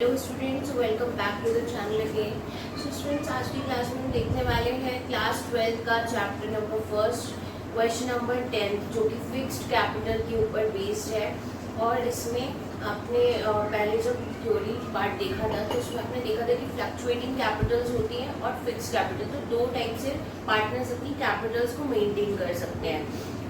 Hello students, welcome back to the channel again. So students, आज की class में हम देखने वाले हैं क्लास 12 का chapter number first, question number 10, जो कि फिक्स्ड कैपिटल के ऊपर बेस्ड है। और इसमें आपने पहले जब थ्योरी पार्ट देखा था तो उसमें आपने देखा था कि फ्लक्चुएटिंग कैपिटल्स होती हैं और फिक्स्ड कैपिटल, तो दो टाइप से पार्टनर्स अपनी कैपिटल्स को मेंटेन कर सकते हैं।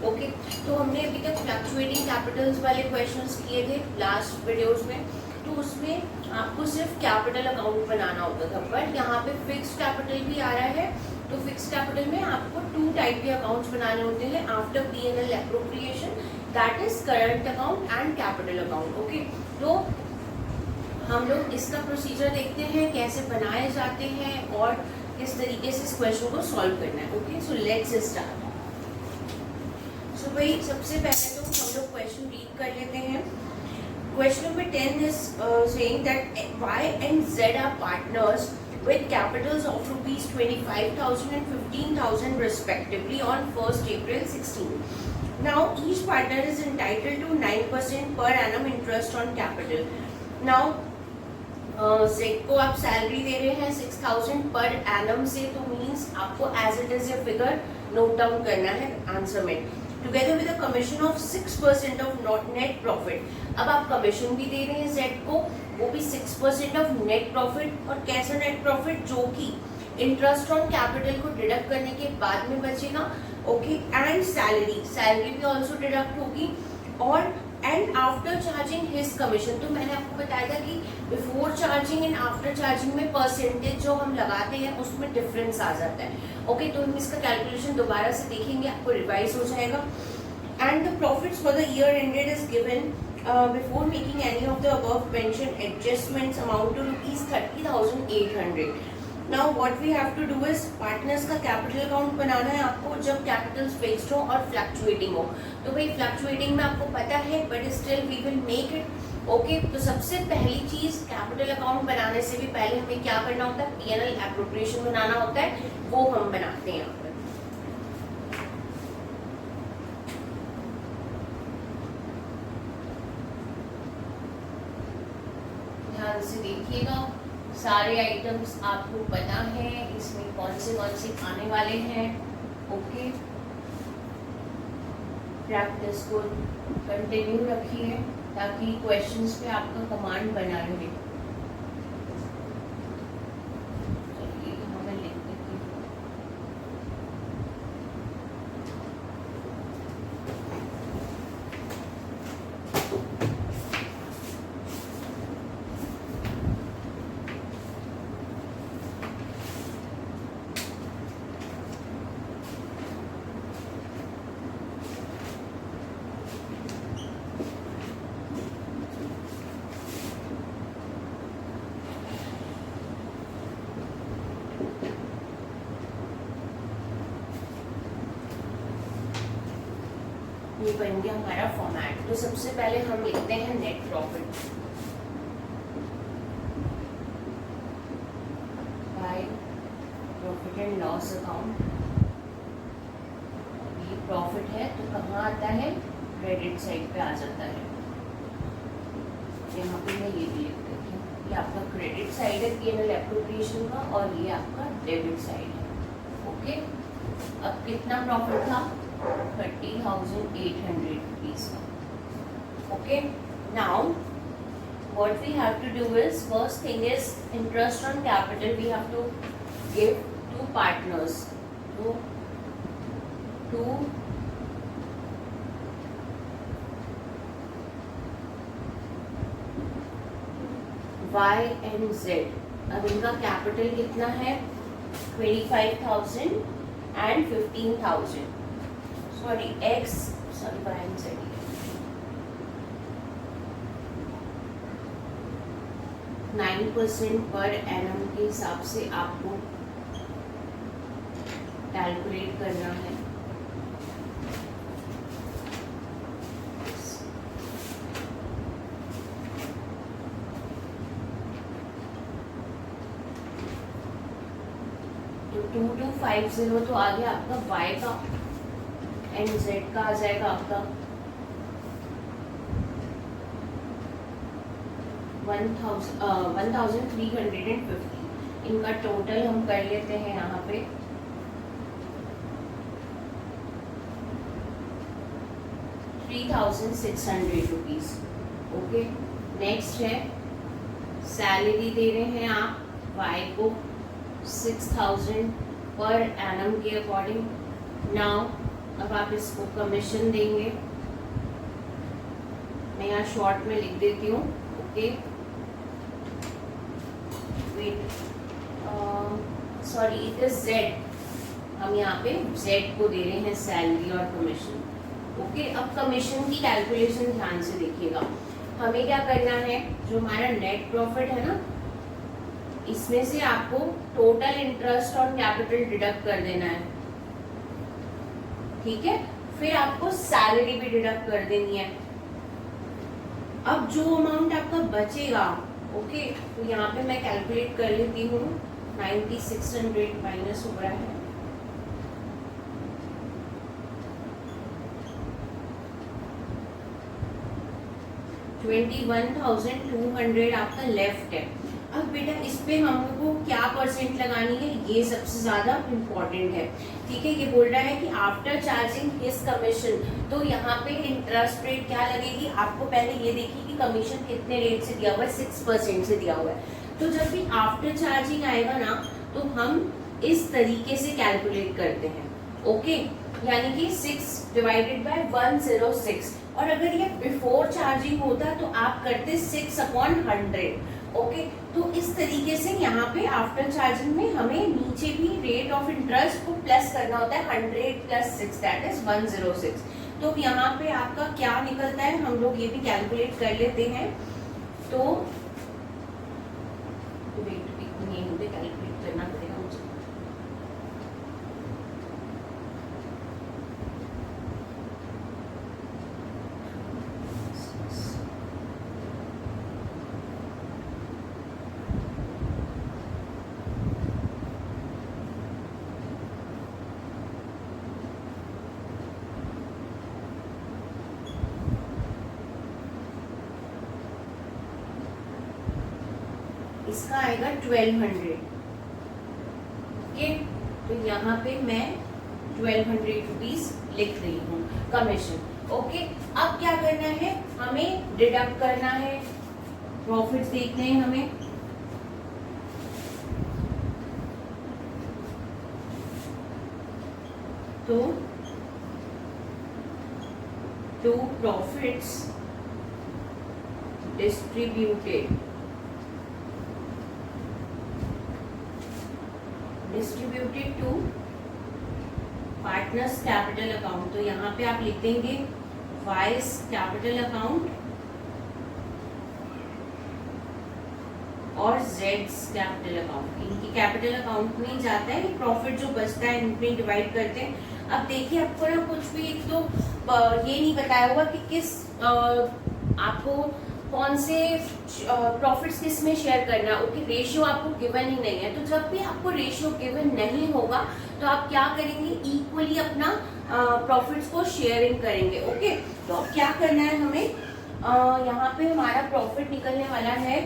ओके, तो हमने अभी तक फ्लक्चुएटिंग कैपिटल्स वाले क्वेश्चंस किए थे लास्ट वीडियोस में। तो उसमें आपको सिर्फ कैपिटल अकाउंट बनाना होता था, बट यहाँ पे फिक्स्ड कैपिटल भी आ रहा है। तो फिक्स्ड कैपिटल में आपको टू टाइप के अकाउंट्स बनाने होते हैं after P&L appropriation, that is current account and capital account. Okay, तो हम लोग इसका प्रोसीजर देखते हैं कैसे बनाए जाते हैं और किस तरीके से इस क्वेश्चन को सॉल्व करना है। Okay, so let's start. So भाई, सबसे पहले तो हम लोग क्वेश्चन रीड कर लेते हैं। Question number 10 is saying that Y and Z are partners with capitals of rupees 25,000 and 15,000 respectively on 1st April 16. Now each partner is entitled to 9% per annum interest on capital. Now Z को आप salary दे रहे हैं 6,000 per annum से, तो means आपको as it is a figure note down करना है answer में। Together with a commission of 6% of net profit. अब आप कमीशन भी दे रहे हैं जेड को, वो भी 6% ऑफ नेट प्रॉफिट। और कैसा नेट प्रॉफिट? जो कि इंटरेस्ट ऑन कैपिटल को डिडक्ट करने के बाद में बचेगा। ओके, एंड सैलरी भी ऑल्सो डिडक्ट होगी। और and after charging his commission, तो मैंने आपको बताया था कि before charging and after charging में परसेंटेज जो हम लगाते हैं उसमें डिफरेंस आ जाता है। ओके, तो हम इसका कैलकुलेशन दोबारा से देखेंगे, आपको रिवाइज हो जाएगा। And the profits for the year ended is given before making any of the above mentioned adjustments amount to rupees 30,800. Now what we have to do is partners का कैपिटल अकाउंट बनाना है आपको जब Capitals fixed हो और fluctuating हो। तो भाई fluctuating में आपको पता है, but still we will make it. Okay, तो सबसे पहली चीज कैपिटल अकाउंट बनाने से भी पहले हमें क्या करना होता है? P&L एप्रोप्रिएशन बनाना होता है, वो हम बनाते हैं यहाँ पर। ध्यान से देखिएगा, सारे आइटम्स आपको पता है इसमें कौन से आने वाले हैं। ओके, प्रैक्टिस को कंटिन्यू रखिए ताकि क्वेश्चंस पे आपका कमांड बना रहे। चलिए यहाँ मैं लिख देती हूँ। ये बन गया हमारा फॉर्मेट। तो सबसे पहले हम लिखते हैं net profit by profit and loss account. ये प्रॉफिट है तो कहाँ आता है? क्रेडिट साइड पे आ जाता है। यहाँ पे मैं ये भी लिख देती हूँ, ये आपका क्रेडिट साइड है P&L एप्रोप्रिएशन का, और ये आपका डेबिट साइड है। ओके, अब कितना प्रॉफिट था? 30,800 rupees. Okay, now what we have to do is, first thing is interest on capital we have to give to partners, to Y and Z। अब इनका कैपिटल कितना है? 25,000 and 15,000। Sorry X, sorry Y and Z. 9% पर annum के हिसाब से आपको calculate करना है। तो 2250 तो आ गया आपका वाई का, एंड जेड का आ जाएगा आपका 1350। इनका टोटल हम कर लेते हैं यहाँ पे 3600 रुपीज। ओके, नेक्स्ट है सैलरी दे रहे हैं आप वाई को 6000 पर एनम के अकॉर्डिंग। नाउ अब आप इसको कमीशन देंगे, मैं यहाँ शॉर्ट में लिख देती हूँ। Okay, wait, sorry, it is Z. हम यहाँ पे जेड को दे रहे हैं सैलरी और कमीशन। ओके, अब कमीशन की कैलकुलेशन ध्यान से देखिएगा। हमें क्या करना है, जो हमारा नेट प्रॉफिट है ना, इसमें से आपको total interest on capital deduct कर देना है। ठीक है, फिर आपको सैलरी भी डिडक्ट कर देनी है। अब जो अमाउंट आपका बचेगा, ओके, तो यहाँ पे मैं कैलकुलेट कर लेती हूँ। 9600 माइनस हो रहा है, $21,200 आपका लेफ्ट है। अब बेटा इस पे हमको क्या परसेंट लगानी है, ये सबसे ज्यादा इम्पोर्टेंट है। ठीक है, ये बोल रहा है कि आफ्टर चार्जिंग हिज कमीशन, तो यहाँ पे इंटरेस्ट रेट क्या लगेगी आपको। पहले ये देखिए कि कमीशन कितने रेट से दिया हुआ है, 6% से दिया हुआ है। तो जब भी आफ्टर चार्जिंग आएगा ना, तो हम इस तरीके से कैलकुलेट करते हैं। ओके, यानी कि 6 डिवाइडेड बाय 106। और अगर ये बिफोर चार्जिंग होता तो आप करते 6/100। ओके, तो इस तरीके से यहाँ पे आफ्टर चार्जिंग में हमें नीचे भी रेट ऑफ इंटरेस्ट को प्लस करना होता है। 100 + 6 दैट इज 106। तो यहाँ पे आपका क्या निकलता है, हम लोग ये भी कैलकुलेट कर लेते हैं। तो कैलकुलेट करना पड़ेगा मुझे। इसका आएगा 1200। ओके, तो यहाँ पे मैं 1200 रुपीज लिख रही हूँ कमीशन। ओके, अब क्या करना है, हमें डिडक्ट करना है, प्रॉफिट्स देखने हैं हमें। तो to profits distributed to partners capital account. तो यहाँ पे आप लिख देंगे वाइस कैपिटल अकाउंट और जेड्स कैपिटल अकाउंट। इनकी कैपिटल अकाउंट में ही जाता है, प्रॉफिट जो बचता है इनमें डिवाइड करते हैं। अब देखिए, आपको ना कुछ भी एक तो ये नहीं बताया होगा कि किस आपको कौन से प्रॉफिट्स किस में शेयर करना है। ओके, रेशियो आपको गिवन ही नहीं है। तो जब भी आपको रेशियो गिवन नहीं होगा तो आप क्या करेंगे, इक्वली अपना प्रॉफिट्स को शेयरिंग करेंगे। ओके, तो अब क्या करना है हमें, यहाँ पे हमारा प्रॉफिट निकलने वाला है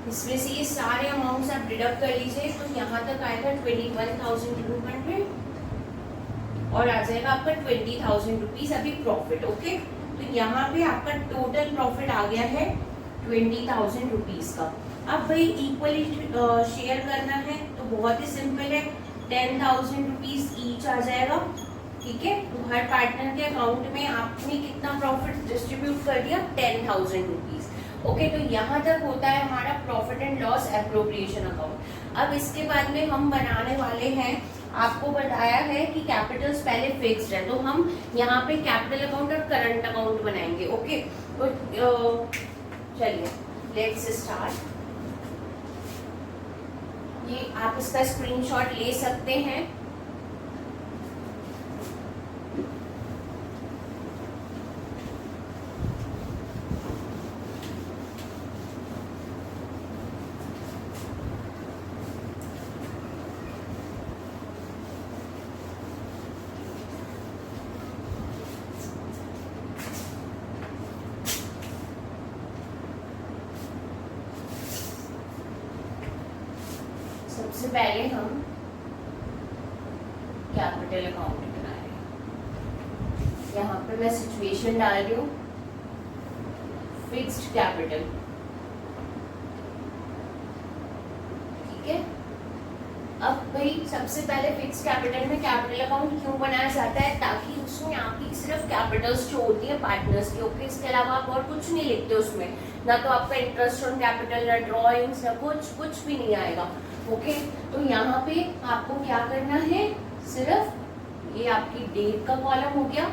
इसमें से ये सारे अमाउंट्स आप डिडक्ट कर लीजिए। तो यहाँ तक आएगा 21,200 और आ जाएगा आपका 20,000 रुपीज अभी प्रॉफिट। ओके, तो यहाँ पे आपका टोटल प्रॉफिट आ गया है 20,000 रुपीज का। अब भाई इक्वली शेयर करना है तो बहुत ही सिंपल है, 10,000 रुपीज ईच आ जाएगा। ठीक है, तो हर पार्टनर के अकाउंट में आपने कितना प्रॉफिट डिस्ट्रीब्यूट कर दिया, 10,000 रुपीज। ओके, तो यहाँ तक होता है हमारा profit and loss appropriation account. अब इसके बाद में हम बनाने वाले हैं, आपको बताया है कि कैपिटल्स पहले फिक्स्ड है, तो हम यहाँ पे कैपिटल अकाउंट और करंट अकाउंट बनाएंगे। ओके, तो चलिए लेट्स स्टार्ट। ये आप इसका स्क्रीनशॉट ले सकते हैं। सबसे पहले हम कैपिटल अकाउंट बना रहे हैं। यहाँ पे मैं सिचुएशन डाल रही हूँ फिक्स्ड कैपिटल, ठीक है। अब भाई सबसे पहले फिक्स्ड कैपिटल में कैपिटल अकाउंट क्यों बनाया जाता है, ताकि उसमें आपकी सिर्फ कैपिटल्स जो होती है पार्टनर्स की, ओके। इसके अलावा आप और कुछ नहीं लिखते उसमें, ना तो आपका इंटरेस्ट ऑन कैपिटल, ना ड्रॉइंग्स, ना कुछ भी नहीं आएगा, ओके। तो यहाँ पे आपको क्या करना है, सिर्फ ये आपकी डेट का कॉलम हो गया,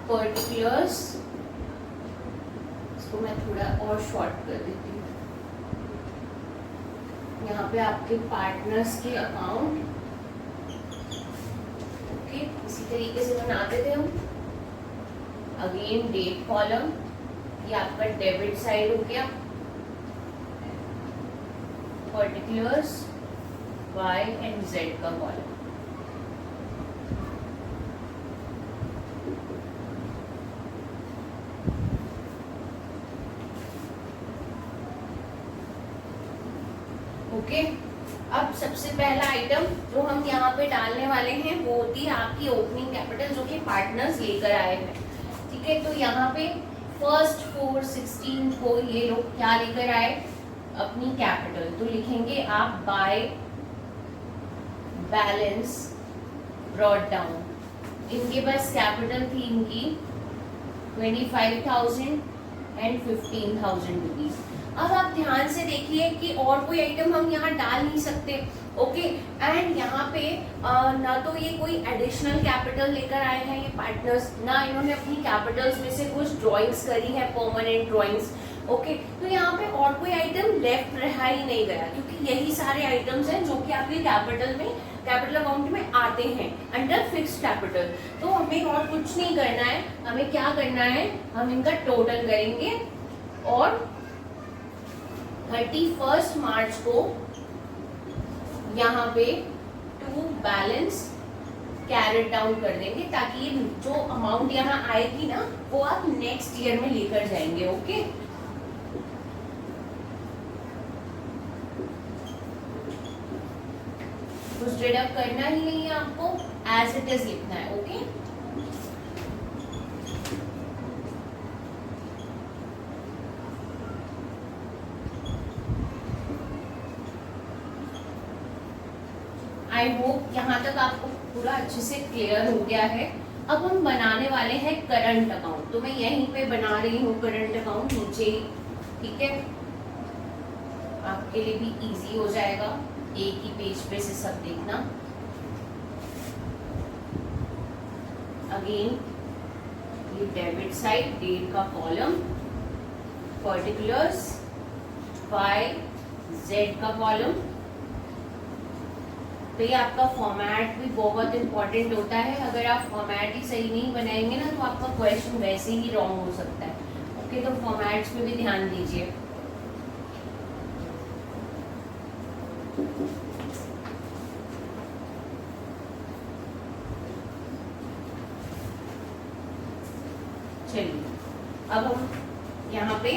पर्टिकुलर्स, इसको मैं थोड़ा और शॉर्ट कर देती हूँ। यहाँ पे आपके पार्टनर्स के अकाउंट, ओके, इसी तरीके से बनाते थे हम। अगेन डेट कॉलम, ये आपका डेबिट साइड हो गया, पर्टिकुलर्स Y एंड Z का कॉलम, ओके। अब सबसे पहला आइटम जो हम यहाँ पे डालने वाले हैं वो होती है आपकी ओपनिंग कैपिटल, जो कि पार्टनर्स लेकर आए हैं, ठीक है। तो यहाँ पे फर्स्ट 4 16 को ये लोग क्या लेकर आए, अपनी कैपिटल, तो लिखेंगे आप बाय बैलेंस ब्रॉट डाउन। इनके पास कैपिटल थी इनकी 25,000 एंड 15,000 रुपीज। अब आप ध्यान से देखिए कि और कोई आइटम हम यहाँ डाल नहीं सकते, ओके। एंड यहाँ पे ना तो ये कोई एडिशनल कैपिटल लेकर आए हैं ये पार्टनर्स, ना इन्होंने अपनी कैपिटल्स में से कुछ ड्राइंग्स करी है, परमानेंट ड्राइंग्स, ओके। तो यहाँ पे और कोई आइटम लेफ्ट रहा ही नहीं गया, क्योंकि यही सारे आइटम्स हैं जो कि आपके कैपिटल अकाउंट में आते हैं अंडर फिक्स्ड कैपिटल। तो हमें और कुछ नहीं करना है, हमें क्या करना है, हम इनका टोटल करेंगे और 31 मार्च को यहाँ पे टू बैलेंस कैरेट डाउन कर देंगे, ताकि ये जो अमाउंट यहाँ आएगी ना वो आप नेक्स्ट ईयर में लेकर जाएंगे, ओके। कुछ डिडक्ट करना ही नहीं है आपको, एज इट इज लिखना है, ओके। आई होप यहाँ तक आपको पूरा अच्छे से क्लियर हो गया है। अब हम बनाने वाले हैं करंट अकाउंट, तो मैं यहीं पे बना रही हूँ करंट अकाउंट नीचे ही, ठीक है। आपके लिए भी इजी हो जाएगा, एक ही पेज पे से सब देखना। अगेन ये डेबिट साइड, डेट का कॉलम, पर्टिकुलर्स Y Z का कॉलम। तो ये आपका फॉर्मेट भी बहुत इंपॉर्टेंट होता है, अगर आप फॉर्मेट ही सही नहीं बनाएंगे ना तो आपका क्वेश्चन वैसे ही रॉन्ग हो सकता है, ओके। तो फॉर्मेट्स पे भी ध्यान दीजिए। चलिए अब हम यहाँ पे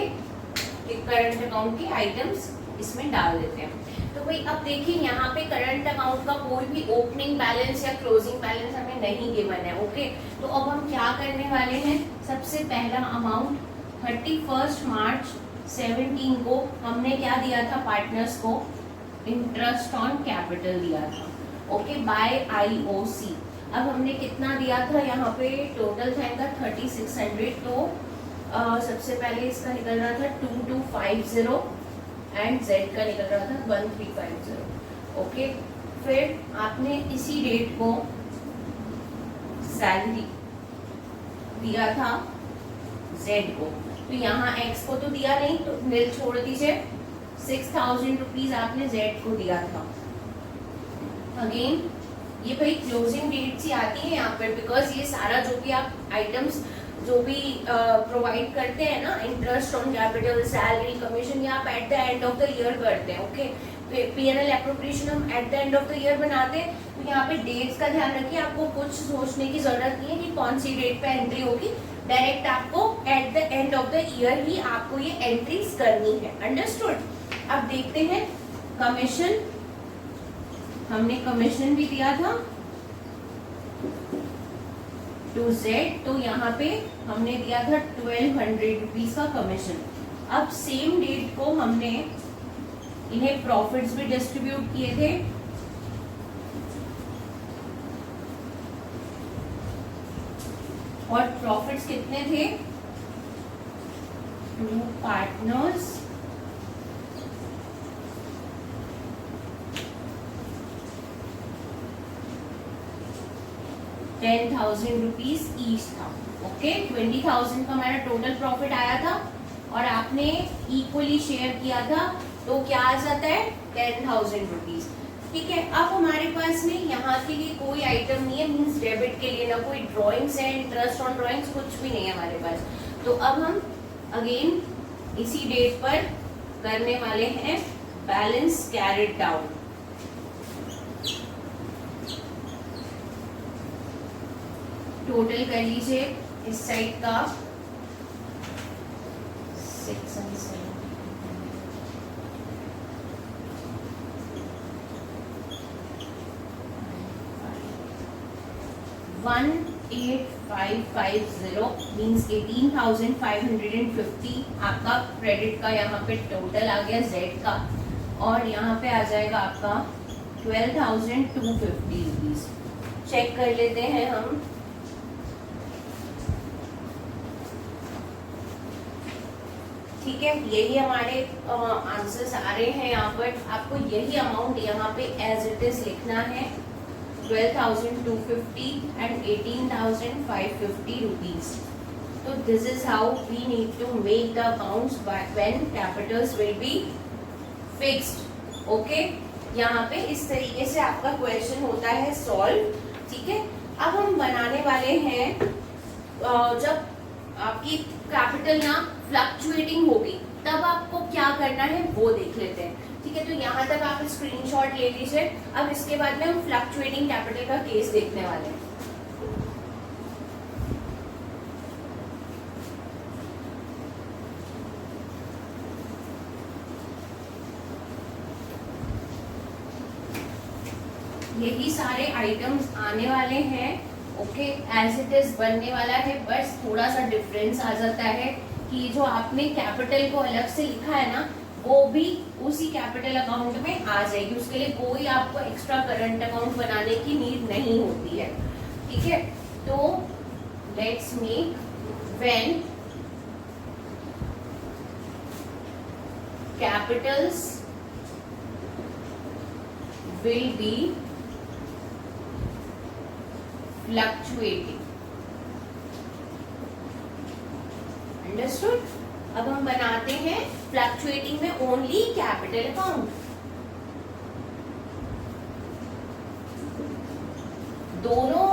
करंट अकाउंट के आइटम्स इसमें डाल देते हैं। तो भाई अब देखिए यहाँ पे करंट अकाउंट का कोई भी ओपनिंग बैलेंस या क्लोजिंग बैलेंस हमें नहीं गिवन है, ओके। तो अब हम क्या करने वाले हैं, सबसे पहला अमाउंट 31 मार्च 17 को हमने क्या दिया था पार्टनर्स को, इंटरेस्ट ऑन कैपिटल दिया था, ओके, बाय IOC। अब हमने कितना दिया था, यहाँ पे टोटल था इनका 3600, तो सबसे पहले इसका निकल रहा था 2250 एंड Z का निकल रहा था 1350, ओके। फिर आपने इसी डेट को सैलरी दिया था Z को, तो यहाँ X को तो दिया नहीं, तो नील छोड़ दीजिए। 6000 रुपीज आपने Z को दिया था। अगेन ये भाई क्लोजिंग डेट्स ही आती है यहाँ पे, बिकॉज ये सारा जो भी आप आइटम्स जो भी प्रोवाइड करते हैं ना, interest on capital, salary, commission, ये आप eight the end of the year करते हैं, ओके। P&L एप्रोप्रिएशन हम eight the end of the year बनाते हैं, तो यहाँ पे डेट्स का ध्यान रखिए, आपको कुछ सोचने की जरूरत नहीं है कि कौन सी डेट पे एंट्री होगी, डायरेक्ट आपको at the end of the year ही आपको ये एंट्रीज करनी है। अंडरस्टूड। अब देखते हैं कमीशन, हमने कमीशन भी दिया था टू जेड, तो यहाँ पे हमने दिया था 1200 रुपीज का कमीशन। अब सेम डेट को हमने इन्हें प्रॉफिट्स भी डिस्ट्रीब्यूट किए थे, और प्रॉफिट्स कितने थे, 2 पार्टनर्स, ₹10,000 ईच था। ओके, 20,000 का हमारा टोटल प्रॉफिट आया था और आपने इक्वली शेयर किया था, तो क्या आ जाता है, 10,000 रुपीज। ठीक है, अब हमारे पास में यहाँ के लिए कोई आइटम नहीं है, मींस डेबिट के लिए ना कोई ड्राइंग्स है, इंटरेस्ट ऑन ड्राइंग्स कुछ भी नहीं है हमारे पास। तो अब हम अगेन इसी डेट पर करने वाले हैं बैलेंस कैरिड डाउन। टोटल कर लीजिए इस साइड का 6 and 7, 18,550 मीन्स 18,550 आपका क्रेडिट का यहाँ पे टोटल आ गया जेड का, और यहाँ पे आ जाएगा आपका 12,250 रुपीज। चेक कर लेते हैं हम। ठीक है, यही हमारे आंसर्स आ रहे हैं यहाँ पर। आपको यही अमाउंट यहाँ पे एज इट इज लिखना है, 12,250 एंड 18,550 रुपीज। तो this is how we need to make the accounts when capitals will be fixed. Okay, यहाँ पे इस तरीके से आपका क्वेश्चन होता है सॉल्व। ठीक है, अब हम बनाने वाले हैं जब आपकी कैपिटल ना फ्लक्चुएटिंग होगी तब आपको क्या करना है वो देख लेते हैं। ठीक है, तो यहाँ तक आप स्क्रीनशॉट ले लीजिए। अब इसके बाद में हम फ्लक्चुएटिंग कैपिटल का केस देखने वाले हैं। यही सारे आइटम्स आने वाले हैं। ओके, एज इट इज बनने वाला है, बस थोड़ा सा डिफरेंस आ जाता है कि जो आपने कैपिटल को अलग से लिखा है ना, वो भी उसी कैपिटल अकाउंट में आ जाएगी। उसके लिए कोई आपको एक्स्ट्रा करंट अकाउंट बनाने की नीड नहीं होती है। ठीक है, तो let's make when capitals will B fluctuating. Understood. अब हम बनाते हैं फ्लक्चुएटिंग में ओनली कैपिटल अकाउंट। दोनों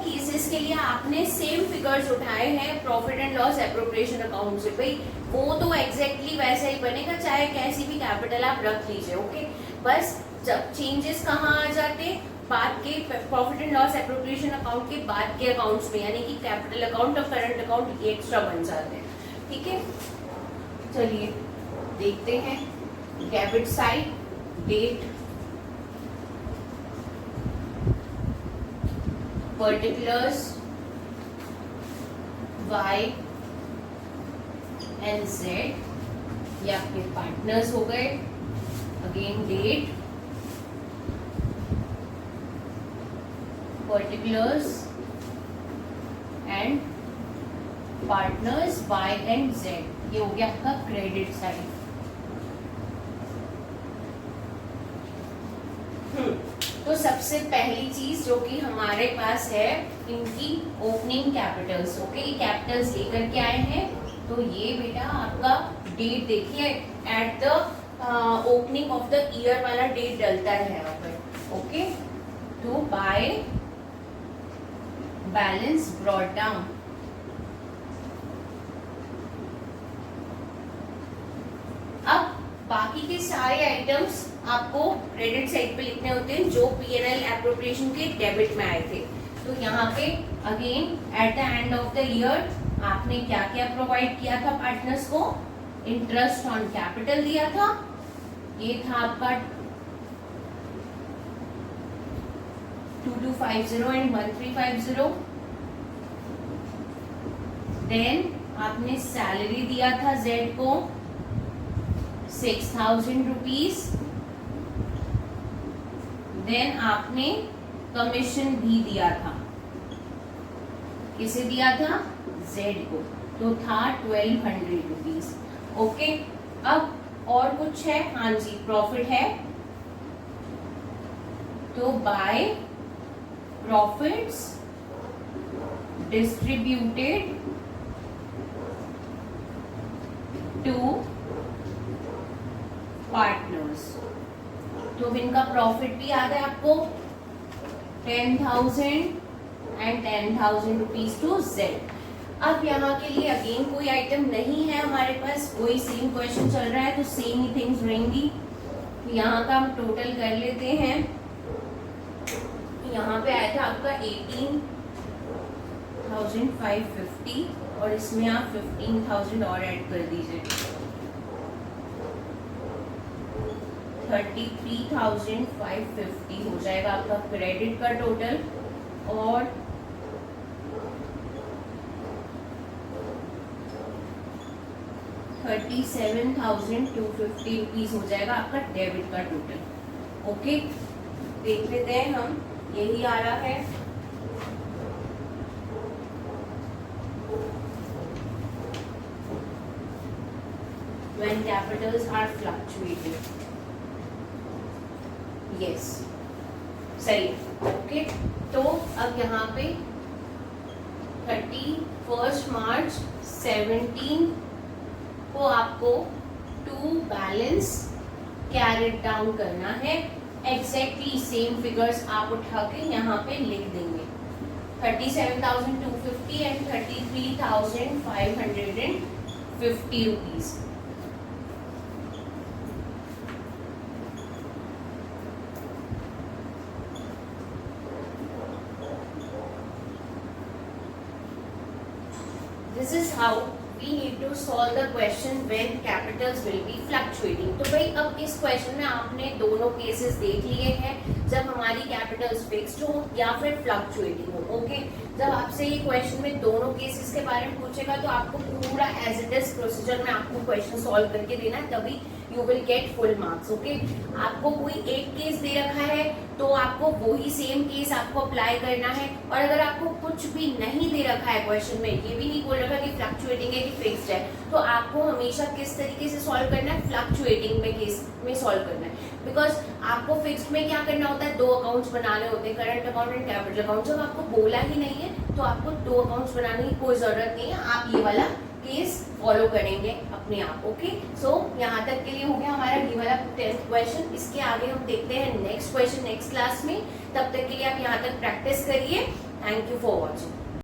केसेस के लिए आपने सेम फिगर्स उठाए हैं profit and loss appropriation account से। भाई वो तो एग्जैक्टली वैसा ही बनेगा, चाहे कैसी भी कैपिटल आप रख लीजिए। ओके, बस जब चेंजेस कहाँ आ जाते, बाद के profit and loss appropriation account के बाद के अकाउंट्स में, यानी कि कैपिटल अकाउंट और करंट अकाउंट ये एक्स्ट्रा बन जाते हैं। ठीक है, चलिए देखते हैं। Debit side date, particulars Y and Z, ये आपके पार्टनर्स हो गए। Again date, particulars and partners Y and Z, ये हो गया आपका क्रेडिट साइड। तो सबसे पहली चीज जो कि हमारे पास है, इनकी ओपनिंग कैपिटल्स। ओके, ये कैपिटल्स लेकर के आए हैं, तो ये बेटा आपका डेट देखिए, at the opening of the year वाला डेट डलता है यहाँ पर। ओके, तो बाय बैलेंस ब्रॉट डाउन। अब बाकी के सारे आइटम्स आपको क्रेडिट साइड पे लिखने होते हैं जो P&L एप्रोप्रिएशन के डेबिट में आए थे। तो यहाँ पे again eight the end of the year आपने क्या क्या प्रोवाइड किया था पार्टनर्स को? इंटरेस्ट ऑन कैपिटल दिया था, ये था आपका 2250 एंड 1350। देन आपने सैलरी दिया था जेड को 6000 रुपीज। देन आपने कमीशन भी दिया था, किसे दिया था? जेड को, तो था 1200 रुपीज। ओके, अब और कुछ है? हाँ जी, प्रॉफिट है, तो by profits distributed to partners. तो इनका प्रॉफिट भी याद है आपको, 10,000 एंड 10,000 रुपीज टू जेड। अब यहाँ के लिए अगेन कोई आइटम नहीं है हमारे पास, वही सेम क्वेश्चन चल रहा है, तो सेम ही थिंग्स रहेंगी। यहाँ का हम टोटल कर लेते हैं। यहाँ पे आया था आपका 18,550 और इसमें आप 15,000 और ऐड कर दीजिए, 33,550 हो जाएगा आपका क्रेडिट का टोटल, और 37,250 रुपीज हो जाएगा आपका डेबिट का टोटल। ओके, देख लेते हैं हम, यही आ रहा है। When capitals are fluctuating, yes, सही। ओके, तो अब यहाँ पे 31 मार्च 17 को आपको टू बैलेंस कैरेट डाउन करना है। एग्जैक्टली सेम फिगर्स आप उठा के यहाँ पे लिख देंगे, 37,250 and 33,550 rupees. This is how we need to solve the question when capitals will be fluctuating। तो भाई अब इस क्वेश्चन में आपने दोनों केसेस देख लिए हैं, जब हमारी कैपिटल्स फिक्स्ड हो या फिर फ्लक्चुएटिंग हो। ओके, जब आपसे ये क्वेश्चन में दोनों केसेस के बारे में पूछेगा तो आपको पूरा एज इट इज प्रोसीजर में आपको क्वेश्चन सॉल्व करके देना है, तभी you will get full marks. Okay, आपको कोई एक केस दे रखा है तो आपको वही सेम केस आपको अप्लाई करना है, और अगर आपको कुछ भी नहीं दे रखा है क्वेश्चन में, ये भी नहीं बोल रखा कि फ्लक्चुएटिंग है कि फिक्स्ड है, तो आपको हमेशा किस तरीके से सॉल्व करना है? फ्लक्चुएटिंग में केस में सॉल्व करना है। बिकॉज आपको फिक्स्ड में क्या करना होता है? दो अकाउंट्स बनाने होते हैं, current account and capital account. जब आपको बोला ही नहीं है तो आपको दो अकाउंट्स बनाने की कोई जरूरत नहीं है, आप ये वाला केस फॉलो करेंगे अपने आप। ओके, सो यहाँ तक के लिए हो गया हमारा ये वाला 10th क्वेश्चन। इसके आगे हम देखते हैं नेक्स्ट क्वेश्चन नेक्स्ट क्लास में। तब तक के लिए आप यहाँ तक प्रैक्टिस करिए। Thank you for watching.